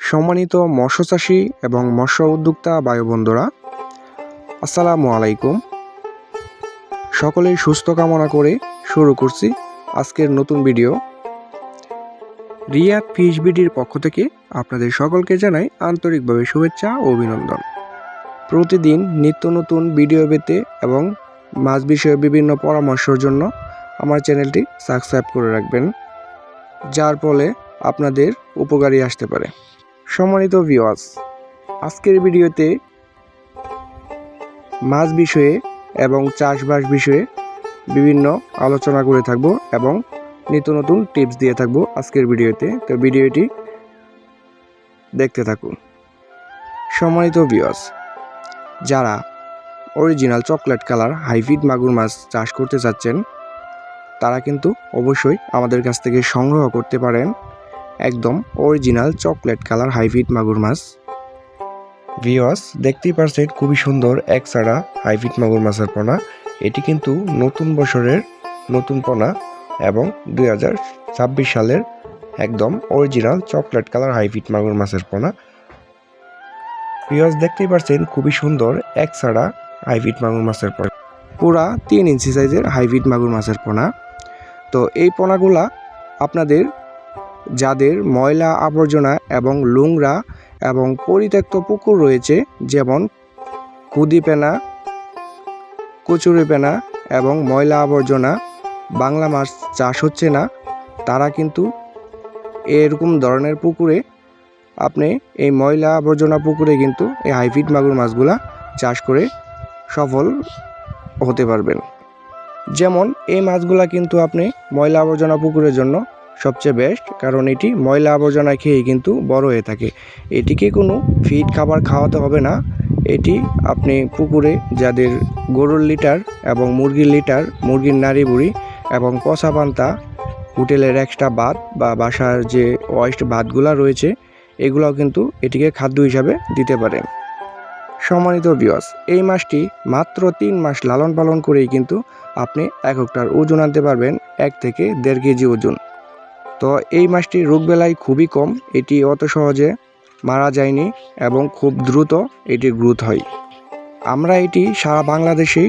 সম্মানিত মৎস্য চাষী এবং মৎস্য উদ্যোক্তা ভাই বন্ধুরা, আসসালামু আলাইকুম। সকলেই সুস্থ কামনা করে শুরু করছি আজকের নতুন ভিডিও। রিয়াদ ফিশ বিডির পক্ষ থেকে আপনাদের সকলকে জানাই আন্তরিকভাবে শুভেচ্ছা ও অভিনন্দন। প্রতিদিন নিত্য নতুন ভিডিও পেতে এবং মাছ বিষয়ে বিভিন্ন পরামর্শের জন্য আমার চ্যানেলটি সাবস্ক্রাইব করে রাখবেন, যার ফলে আপনাদের উপকারী আসতে পারে। সম্মানিত ভিউয়ার্স, আজকের ভিডিওতে মাছ বিষয়ে এবং চাষবাস বিষয়ে বিভিন্ন আলোচনা করে থাকব এবং নিত্য নতুন টিপস দিয়ে থাকব আজকের ভিডিওতে। তো ভিডিওটি দেখতে থাকুন। সম্মানিত ভিউয়ার্স, যারা অরিজিনাল চকলেট কালার হাইব্রিড মাগুর মাছ চাষ করতে চাচ্ছেন, তারা কিন্তু অবশ্যই আমাদের কাছ থেকে সংগ্রহ করতে পারেন একদম অরিজিনাল চকলেট কালার হাইব্রিড মাগুর মাছ। ভিউয়ার্স, দেখতেই পারছেন খুবই সুন্দর একসাড়া হাইব্রিড মাগুর মাছের পোনা। এটি কিন্তু নতুন বছরের নতুন পোনা এবং 2026 সালের একদম অরিজিনাল চকলেট কালার হাইব্রিড মাগুর মাছের পোনা। ভিউয়ার্স, দেখতেই পারছেন খুবই সুন্দর একসাড়া হাইব্রিড মাগুর মাছের পোনা, পুরা 3 ইঞ্চি সাইজের হাইব্রিড মাগুর মাছের পোনা। তো এই পোনাগুলা আপনাদের যাদের ময়লা আবর্জনা এবং নোংরা এবং পরিত্যক্ত পুকুর রয়েছে, যেমন কুদিপেনা, কচুরিপেনা এবং ময়লা আবর্জনা, বাংলা মাছ চাষ হচ্ছে না, তারা কিন্তু এরকম ধরনের পুকুরে আপনি এই ময়লা আবর্জনা পুকুরে কিন্তু এই হাইব্রিড মাগুর মাছগুলা চাষ করে সফল হতে পারবেন। যেমন এই মাছগুলা কিন্তু আপনি ময়লা আবর্জনা পুকুরের জন্য সবচেয়ে বেস্ট, কারণ এটি ময়লা আবর্জনা খেয়ে কিন্তু বড় হয়ে থাকে। এটিকে কোনো ফিড খাবার খাওয়াতে হবে না। এটি আপনি পুকুরে যাদের গরুর লিটার এবং মুরগির লিটার, মুরগির নাড়ি বুড়ি এবং পচা পান্তা, হোটেলের এক্সট্রা ভাত বা বাসার যে ওয়েস্ট ভাতগুলা রয়েছে, এগুলাও কিন্তু এটিকে খাদ্য হিসাবে দিতে পারেন। সম্মানিত ভিউয়ার্স, এই মাছটি মাত্র 3 মাস লালন পালন করেই কিন্তু আপনি এককটার ওজন আনতে পারবেন 1 থেকে 1.5 কেজি ওজন। তো এই মাছটির রোগবেলায় খুবই কম, এটি অত সহজে মারা যায়নি এবং খুব দ্রুত এটি গ্রোথ হয়। আমরা এটি সারা বাংলাদেশেই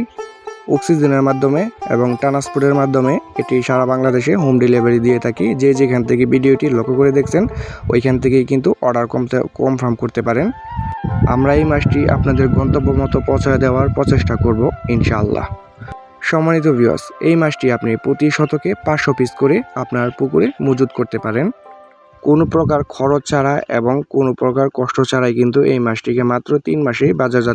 অক্সিজেনের মাধ্যমে এবং ট্রান্সপোর্টের মাধ্যমে এটি সারা বাংলাদেশে হোম ডেলিভারি দিয়ে থাকি। যে যেখান থেকে ভিডিওটি লক্ষ্য করে দেখছেন, ওইখান থেকেই কিন্তু অর্ডার কনফার্ম করতে পারেন। আমরা এই মাছটি আপনাদের গন্তব্য মতো পৌঁছায় দেওয়ার প্রচেষ্টা করব ইনশাআল্লাহ। সম্মানিত ভিউয়ার্স, এই মাছটি আপনি প্রতি শতকে 500 পিস করে আপনার পুকুরে মজুত করতে পারেন, কোনো প্রকার খরচ ছাড়া এবং কোনো প্রকার কষ্ট ছাড়াই কিন্তু এই মাছটিকে মাত্র 3 মাসেই বাজারজাত